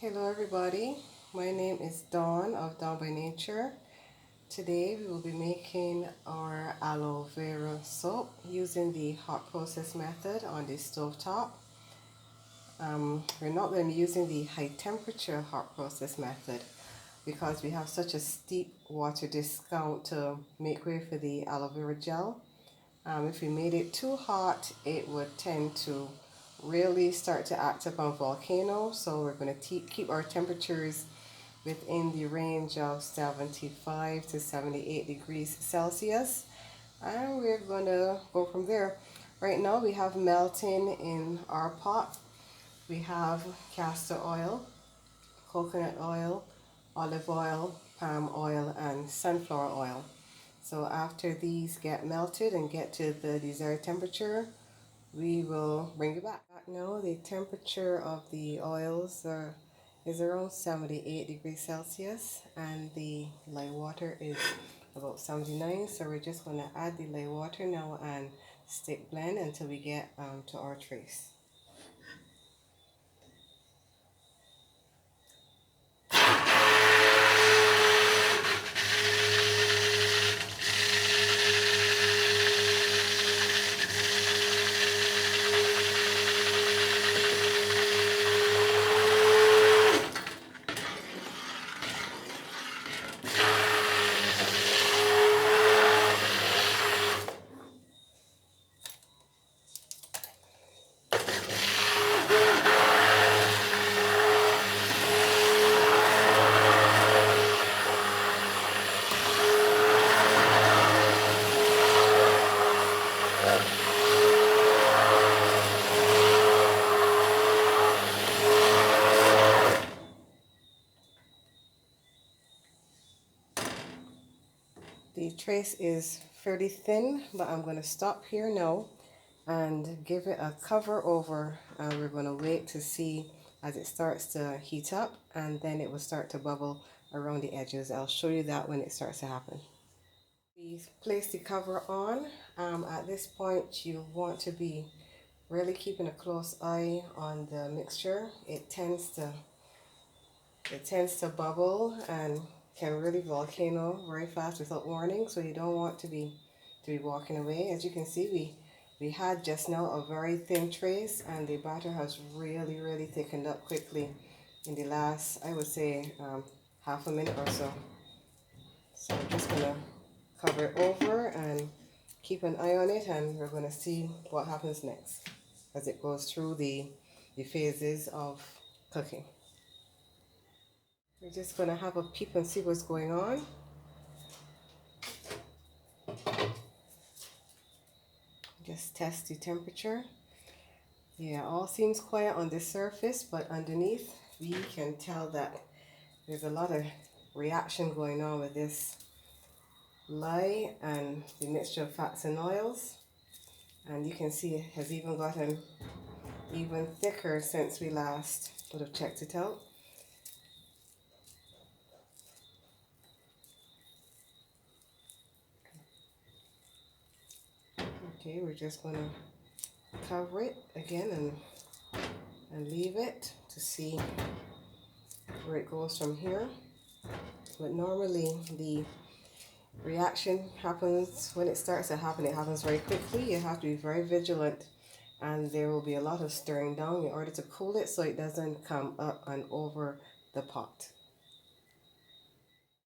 Hello everybody, my name is Dawn of Dawn by Nature. Today we will be making our aloe vera soap using the hot process method on the stove top. We're not going to be using the high temperature hot process method because we have such a steep water discount to make way for the aloe vera gel. If we made it too hot, it would tend to really start to act up on volcano. So we're going to keep our temperatures within the range of 75 to 78 degrees Celsius. And we're going to go from there. Right now we have melting in our pot. We have castor oil, coconut oil, olive oil, palm oil, and sunflower oil. So after these get melted and get to the desired temperature, we will bring it back. Now the temperature of the oils is around 78 degrees Celsius and the lye water is about 79. So we're just going to add the lye water now and stick blend until we get to our trace. The trace is fairly thin, but I'm going to stop here now and give it a cover over, and we're going to wait to see as it starts to heat up, and then it will start to bubble around the edges. I'll show you that when it starts to happen. We place the cover on. At this point you want to be really keeping a close eye on the mixture. It tends to bubble and can really volcano very fast without warning, so you don't want to be walking away. As you can see, we had just now a very thin trace, and the batter has really thickened up quickly in the last, I would say, half a minute or so. So I'm just gonna cover it over and keep an eye on it, and we're gonna see what happens next as it goes through the phases of cooking. We're just going to have a peep and see what's going on. Just test the temperature. Yeah, all seems quiet on the surface, but underneath we can tell that there's a lot of reaction going on with this lye and the mixture of fats and oils. And you can see it has even gotten even thicker since we last would have checked it out. Okay, we're just going to cover it again and leave it to see where it goes from here. But normally the reaction happens when it starts to happen. It happens very quickly. You have to be very vigilant, and there will be a lot of stirring down in order to cool it so it doesn't come up and over the pot.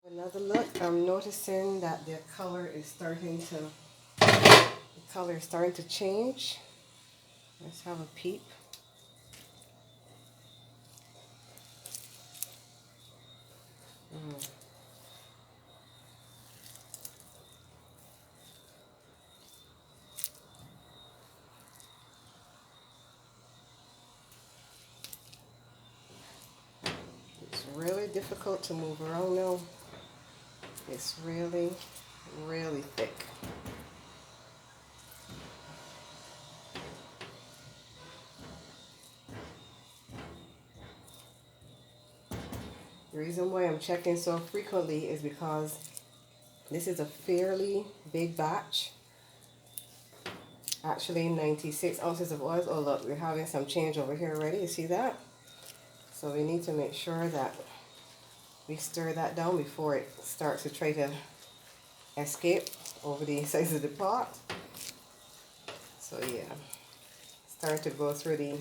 Another look, I'm noticing that the color is starting to change. Let's have a peep. It's really difficult to move around now. It's really thick. The reason why I'm checking so frequently is because this is a fairly big batch. Actually 96 ounces of oil. Oh look, we're having some change over here already. You see that? So we need to make sure that we stir that down before it starts to try to escape over the sides of the pot. So yeah, starting to go through the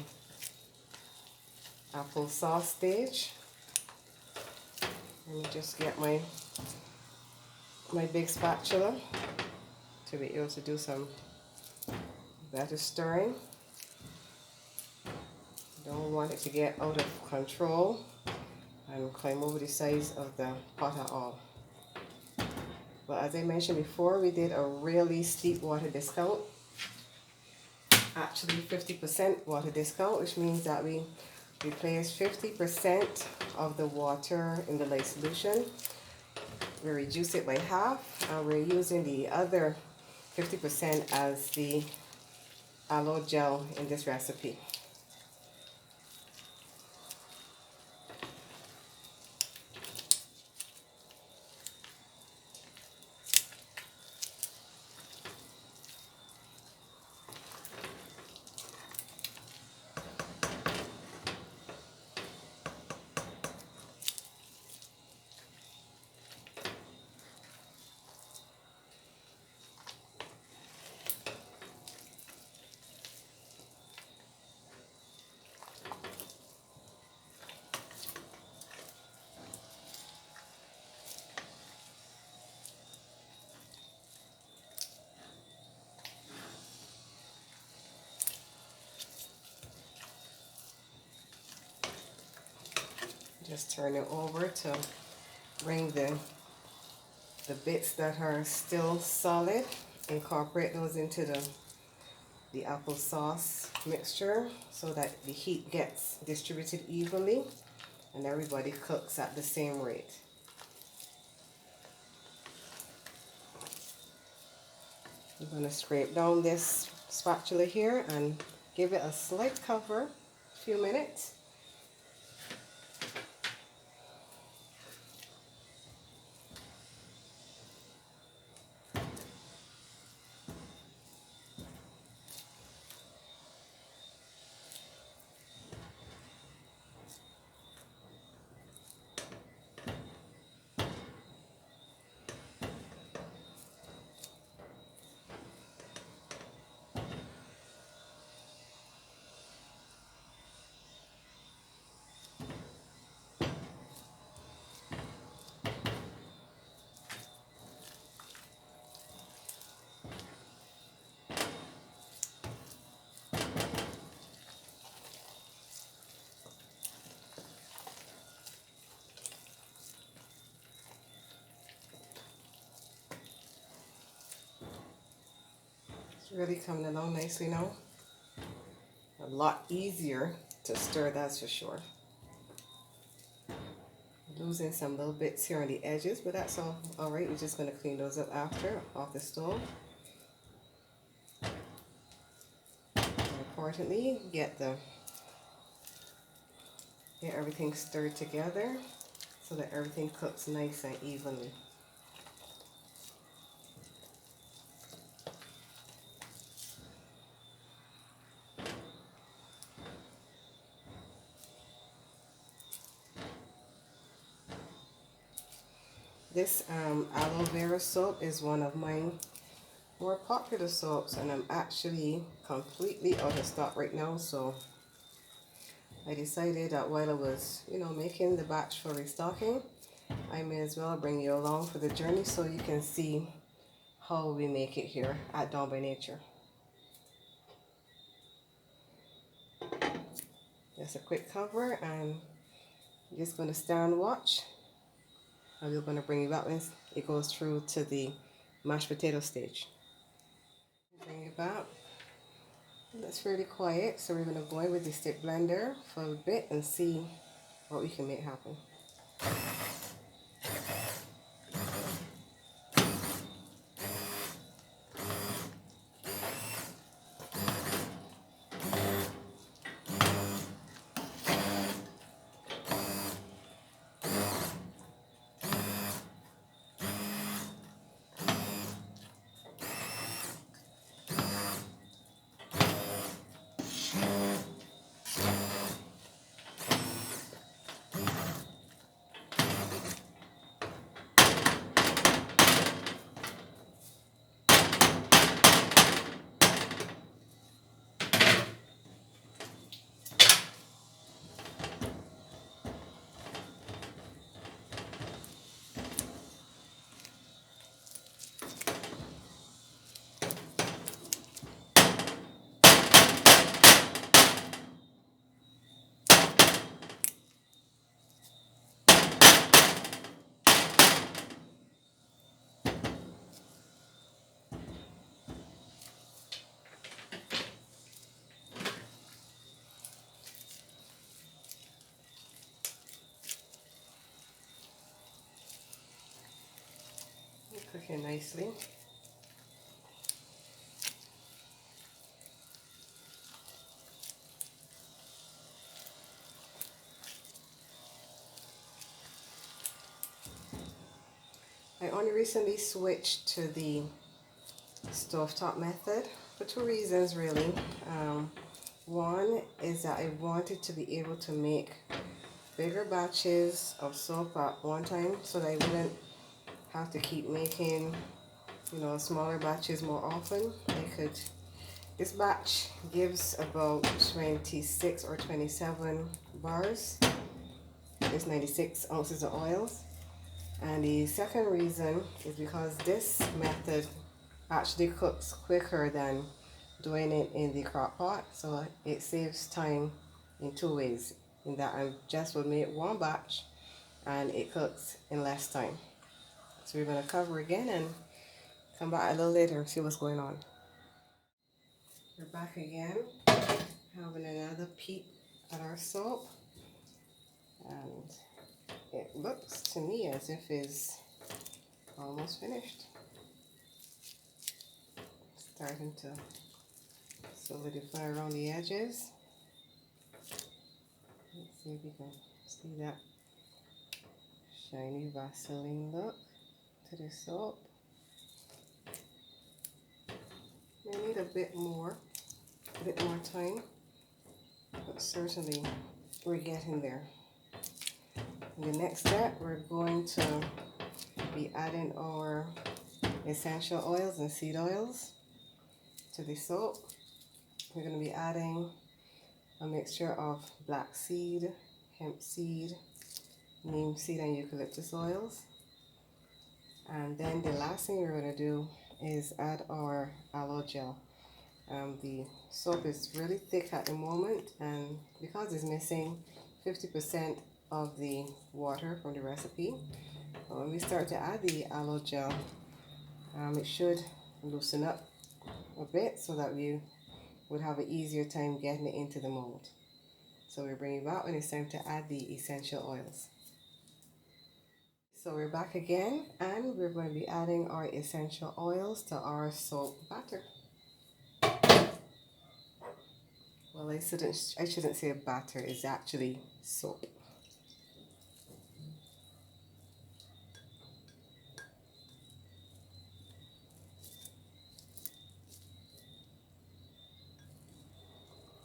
applesauce stage. Let me just get my big spatula to be able to do some better stirring. Don't want it to get out of control and climb over the sides of the pot at all. But as I mentioned before, we did a really steep water discount. Actually 50% water discount, which means that we replaced 50% of the water in the lye solution. We reduced it by half, and we're using the other 50% as the aloe gel in this recipe. Just turn it over to bring the bits that are still solid, incorporate those into the applesauce mixture so that the heat gets distributed evenly and everybody cooks at the same rate. I'm going to scrape down this spatula here and give it a slight cover, a few minutes. Really coming along nicely now. A lot easier to stir, that's for sure. Losing some little bits here on the edges, but that's all right. We're just going to clean those up after off the stove. And importantly, get everything stirred together so that everything cooks nice and evenly. This aloe vera soap is one of my more popular soaps, and I'm actually completely out of stock right now, so I decided that while I was, making the batch for restocking, I may as well bring you along for the journey so you can see how we make it here at Dawn by Nature. Just a quick cover, and I'm just going to stand watch. And we're going to bring it back when it goes through to the mashed potato stage. Bring it back. That's fairly quiet, so we're going to go in with the stick blender for a bit and see what we can make happen. working nicely. I only recently switched to the stovetop method for two reasons really. One is that I wanted to be able to make bigger batches of soap at one time so that I wouldn't have to keep making, smaller batches more often. This batch gives about 26 or 27 bars. It's 96 ounces of oils. And the second reason is because this method actually cooks quicker than doing it in the crock pot, so it saves time in two ways, in that I just will make one batch and it cooks in less time. So we're going to cover again and come back a little later and see what's going on. We're back again, having another peek at our soap, and it looks to me as if it's almost finished. Starting to solidify around the edges. Let's see if you can see that shiny Vaseline look to the soap. May need a bit more time, but certainly we're getting there. In the next step, we're going to be adding our essential oils and seed oils to the soap. We're going to be adding a mixture of black seed, hemp seed, neem seed, and eucalyptus oils. And then the last thing we're going to do is add our aloe gel. The soap is really thick at the moment, and because it's missing 50% of the water from the recipe, when we start to add the aloe gel, it should loosen up a bit so that we would have an easier time getting it into the mold. So we're bringing it back when it's time to add the essential oils. So we're back again, and we're going to be adding our essential oils to our soap batter. Well, I shouldn't say batter, it's actually soap.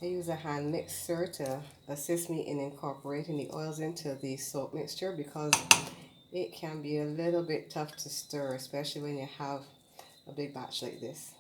I use a hand mixer to assist me in incorporating the oils into the soap mixture because it can be a little bit tough to stir, especially when you have a big batch like this.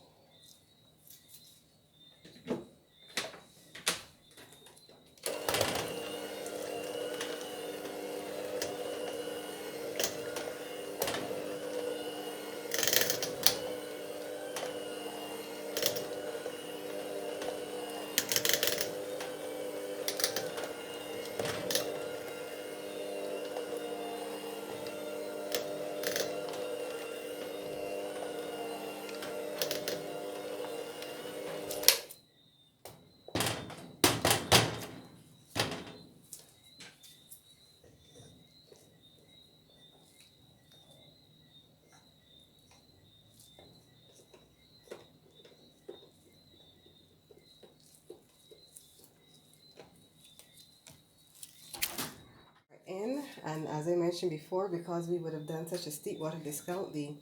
And as I mentioned before, because we would have done such a steep water discount, the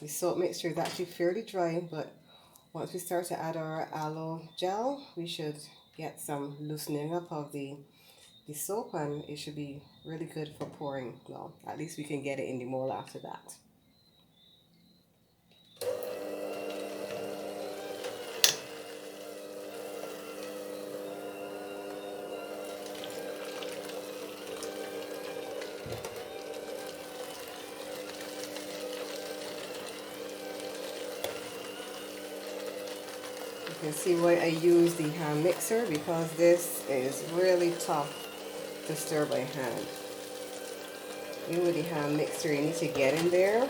soap mixture is actually fairly dry, but once we start to add our aloe gel, we should get some loosening up of the soap, and it should be really good for pouring. Well, at least we can get it in the mold after that. You can see why I use the hand mixer, because this is really tough to stir by hand. Even with the hand mixer, you need to get in there.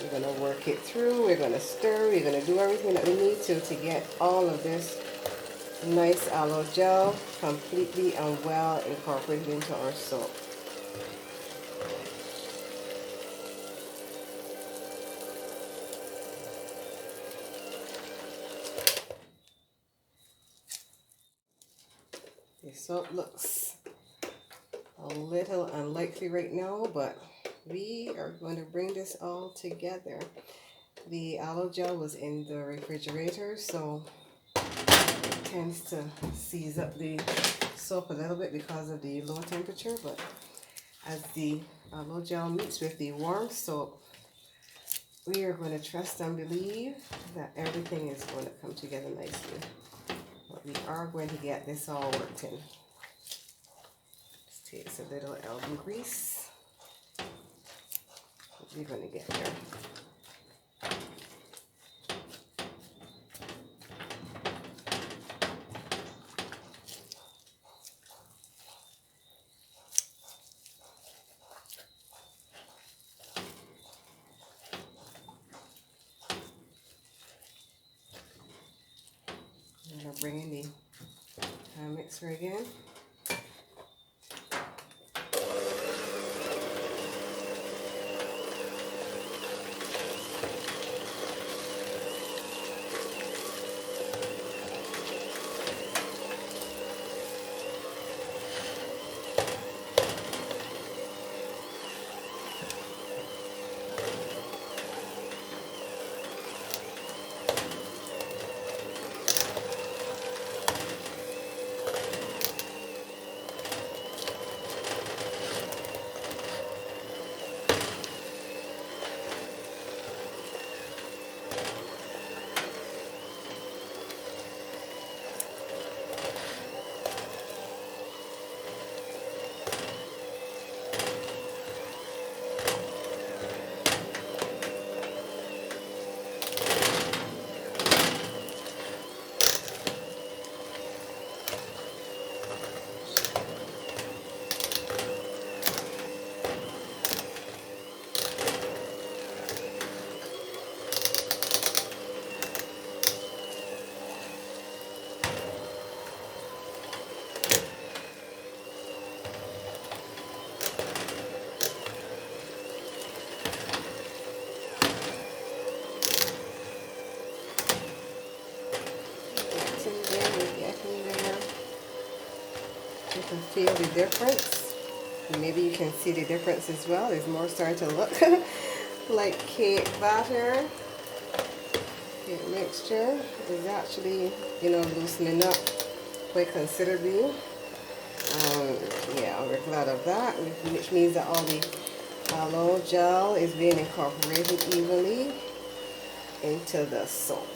We're going to work it through, we're going to stir, we're going to do everything that we need to get all of this nice aloe gel completely and well incorporated into our soap. The soap looks a little unlikely right now, but we are going to bring this all together. The aloe gel was in the refrigerator, so it tends to seize up the soap a little bit because of the low temperature, but as the aloe gel meets with the warm soap, we are going to trust and believe that everything is going to come together nicely. But we are going to get this all worked in. This takes a little elbow grease. We're going to get there. I'm going to bring in the hand mixer again. You can feel the difference. Maybe you can see the difference as well. It's more starting to look like cake batter. Cake mixture is actually, loosening up quite considerably. Yeah, we're glad of that, which means that all the aloe gel is being incorporated evenly into the soap.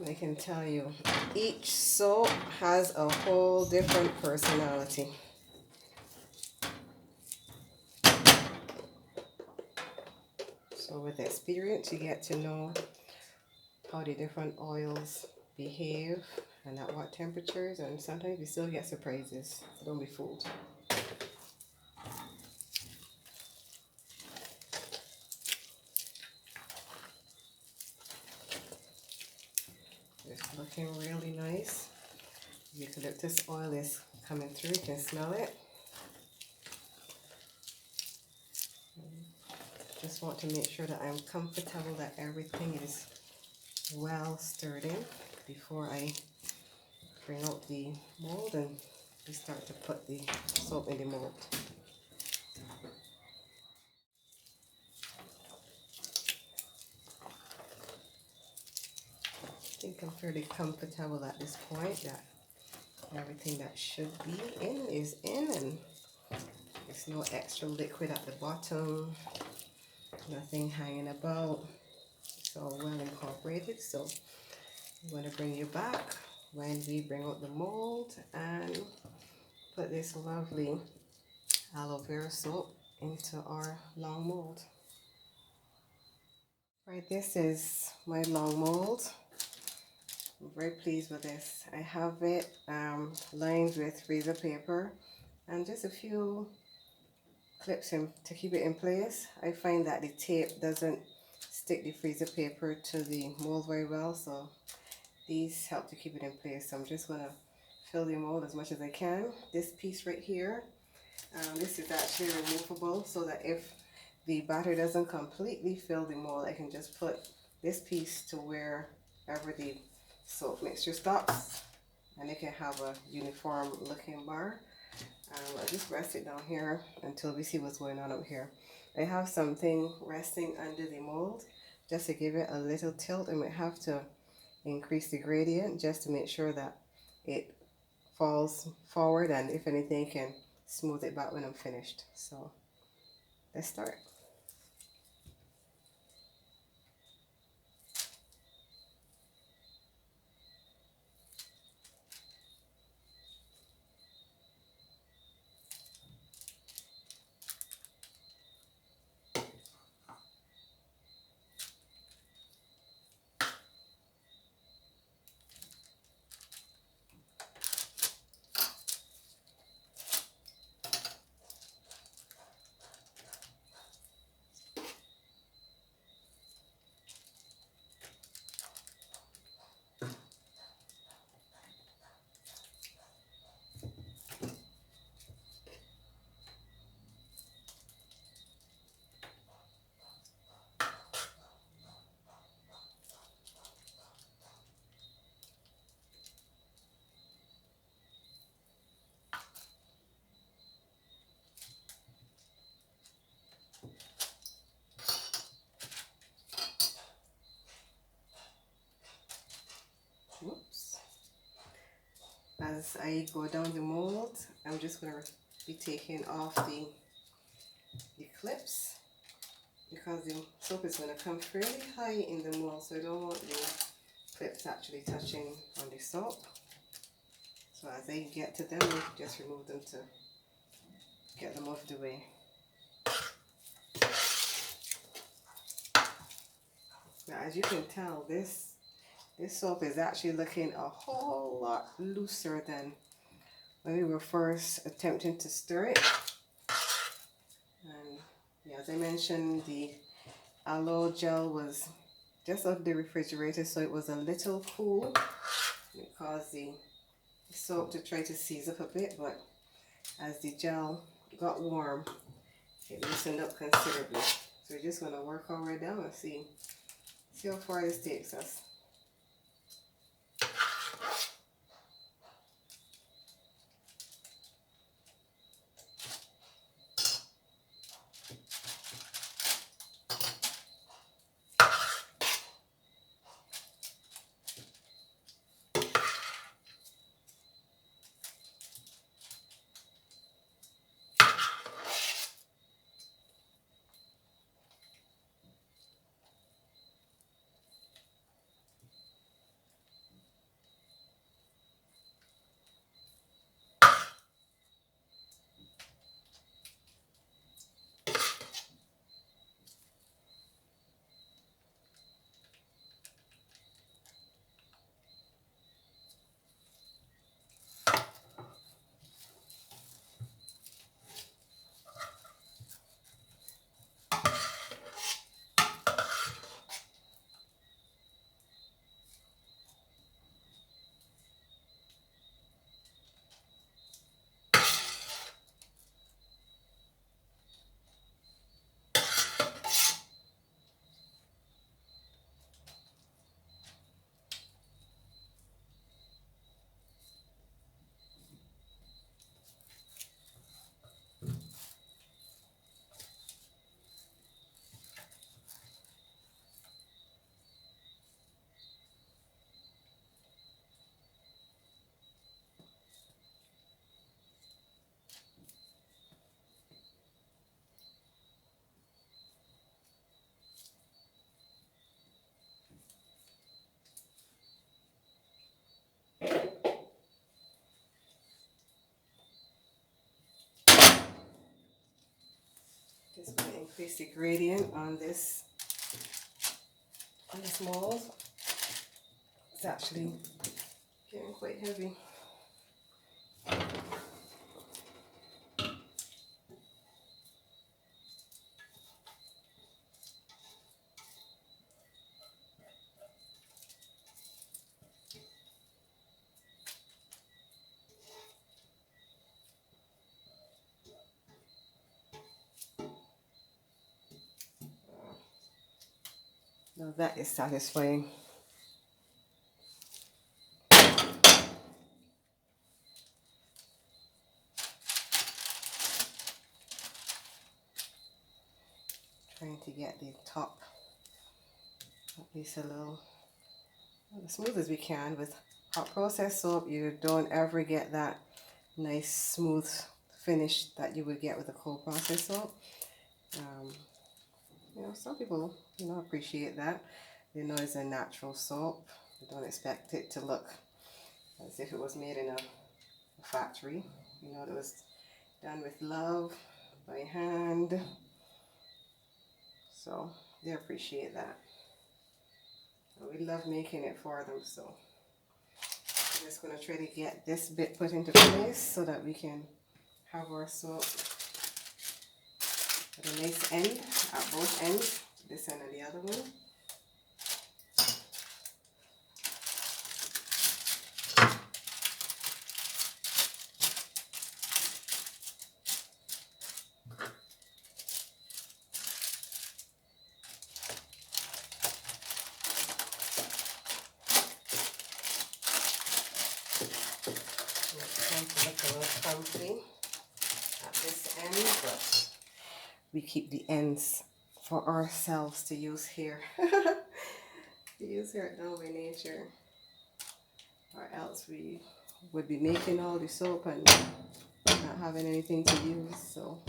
I can tell you, each soap has a whole different personality. So with experience, you get to know how the different oils behave and at what temperatures, and sometimes you still get surprises. So don't be fooled. It's looking really nice. Eucalyptus oil is coming through, you can smell it. Just want to make sure that I'm comfortable that everything is well stirred in before I bring out the mold and we start to put the soap in the mold. I think I'm fairly comfortable at this point that everything that should be in is in, and there's no extra liquid at the bottom, nothing hanging about. It's all well incorporated. So I'm going to bring you back when we bring out the mold and put this lovely aloe vera soap into our long mold. Right, this is my long mold. I'm very pleased with this. I have it lined with freezer paper and just a few clips to keep it in place. I find that the tape doesn't stick the freezer paper to the mold very well, so these help to keep it in place. So I'm just going to fill the mold as much as I can. This piece right here, this is actually removable, so that if the batter doesn't completely fill the mold, I can just put this piece to wherever the soap mixture stops, and it can have a uniform looking bar. I'll just rest it down here until we see what's going on up here. I have something resting under the mold just to give it a little tilt. I might have to increase the gradient just to make sure that it falls forward, and if anything can smooth it back when I'm finished. So let's start. Whoops. As I go down the mold, I'm just going to be taking off the clips, because the soap is going to come fairly high in the mold, so I don't want the clips actually touching on the soap. So as I get to them, I just remove them to get them off the way. Now, as you can tell, this soap is actually looking a whole lot looser than when we were first attempting to stir it. And yeah, as I mentioned, the aloe gel was just out of the refrigerator, so it was a little cool. It caused the soap to try to seize up a bit, but as the gel got warm, it loosened up considerably. So we're just going to work our way down and see how far this takes us. Just going to increase the gradient on this mold. It's actually getting quite heavy. Now that is satisfying. Trying to get the top at least a little as smooth as we can. With hot process soap, you don't ever get that nice smooth finish that you would get with a cold process soap. You know, some people, you know, appreciate that. They know it's a natural soap. They don't expect it to look as if it was made in a factory. You know, it was done with love, by hand. So they appreciate that. We love making it for them, so I'm just going to try to get this bit put into place so that we can have our soap at a nice end at both ends, this end and the other one. It's going to look a little clumsy at this end, but we keep the ends for ourselves to use here. To use here at Down by Nature, or else we would be making all the soap and not having anything to use. So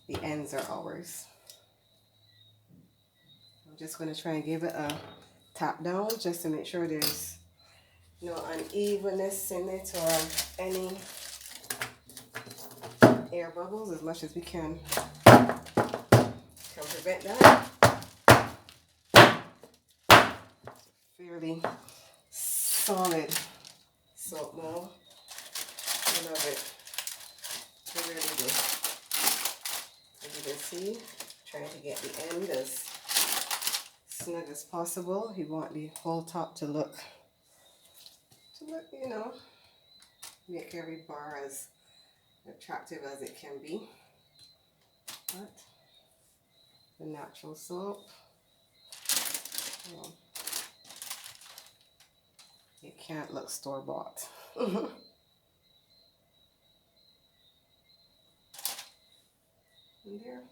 the ends are ours. I'm just going to try and give it a tap down just to make sure there's no unevenness in it or any air bubbles, as much as we can prevent that. Fairly solid soap mold. I love it. I really do. As you can see, trying to get the end as snug as possible. You want the whole top to look, you know, make every bar as attractive as it can be. But the natural soap, well, it can't look store-bought. There.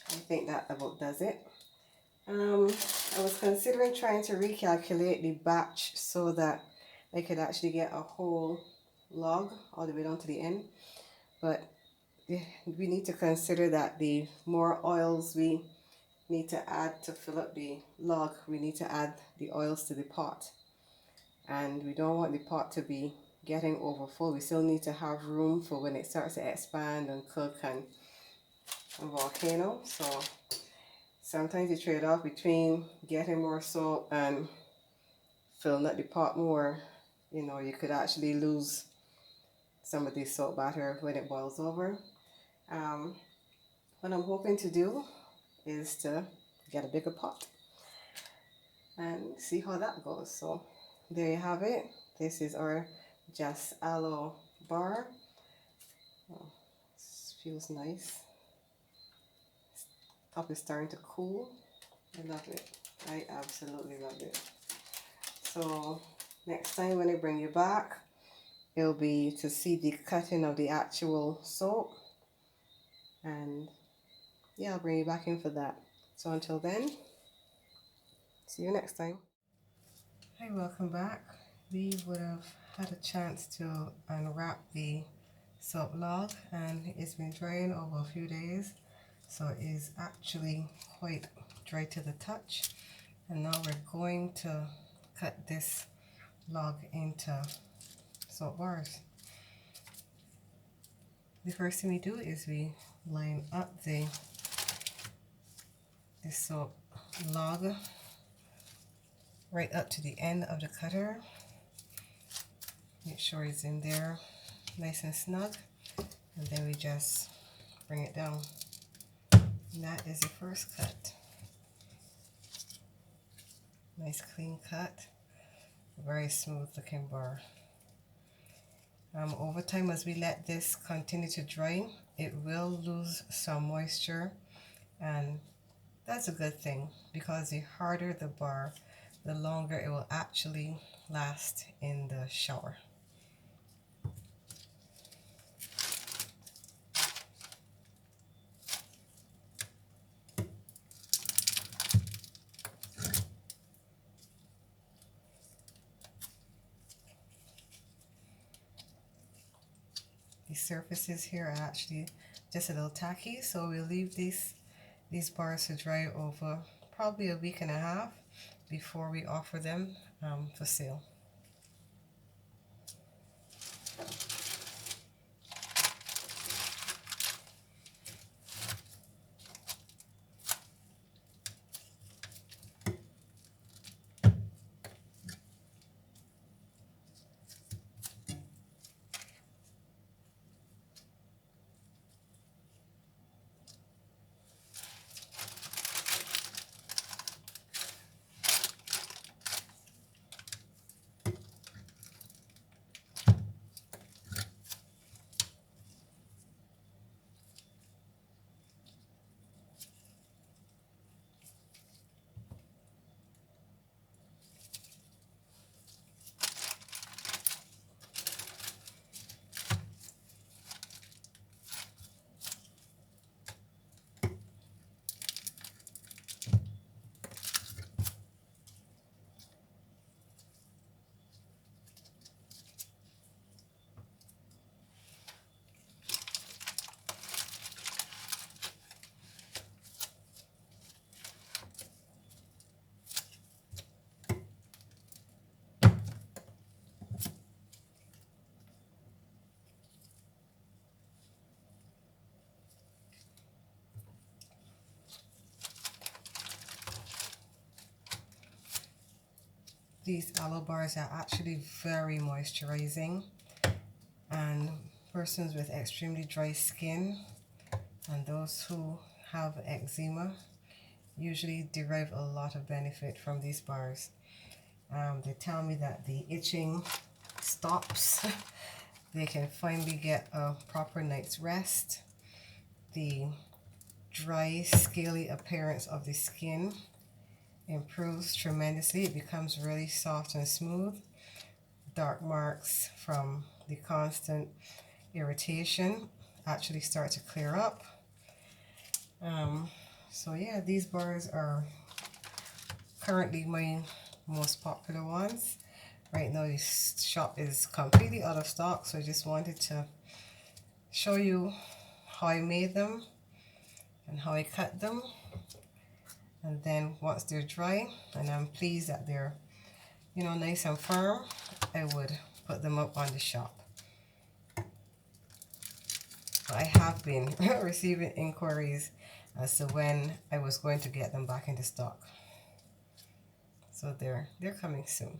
I think that about does it. I was considering trying to recalculate the batch so that I could actually get a whole log all the way down to the end, but we need to consider that the more oils we need to add to fill up the log, we need to add the oils to the pot, and we don't want the pot to be getting over full. We still need to have room for when it starts to expand and cook and volcano. So sometimes you trade off between getting more soap and filling up the pot more. You know, you could actually lose some of the soap batter when it boils over. What I'm hoping to do is to get a bigger pot and see how that goes. So there you have it. This is our Just Aloe bar. Oh, this feels nice. Top is starting to cool. I love it. I absolutely love it. So next time when I bring you back, it'll be to see the cutting of the actual soap, and yeah, I'll bring you back in for that. So until then, see you next time. Hi, welcome back. We would have had a chance to unwrap the soap log, and it's been drying over a few days, so it is actually quite dry to the touch. And now we're going to cut this log into soap bars. The first thing we do is we line up the soap log right up to the end of the cutter. Make sure it's in there nice and snug, and then we just bring it down. And that is the first cut. Nice clean cut, very smooth looking bar. Over time, as we let this continue to dry, it will lose some moisture, and that's a good thing, because the harder the bar, the longer it will actually last in the shower. The surfaces here are actually just a little tacky, so we'll leave these bars to dry over probably a week and a half before we offer them for sale. These aloe bars are actually very moisturizing, and persons with extremely dry skin and those who have eczema usually derive a lot of benefit from these bars. They tell me that the itching stops, they can finally get a proper night's rest, the dry, scaly appearance of the skin improves tremendously. It becomes really soft and smooth. Dark marks from the constant irritation actually start to clear up. So yeah, these bars are currently my most popular ones. Right now this shop is completely out of stock, so I just wanted to show you how I made them and how I cut them. And then once they're dry, and I'm pleased that they're, you know, nice and firm, I would put them up on the shop. I have been receiving inquiries as to when I was going to get them back into stock. So they're coming soon.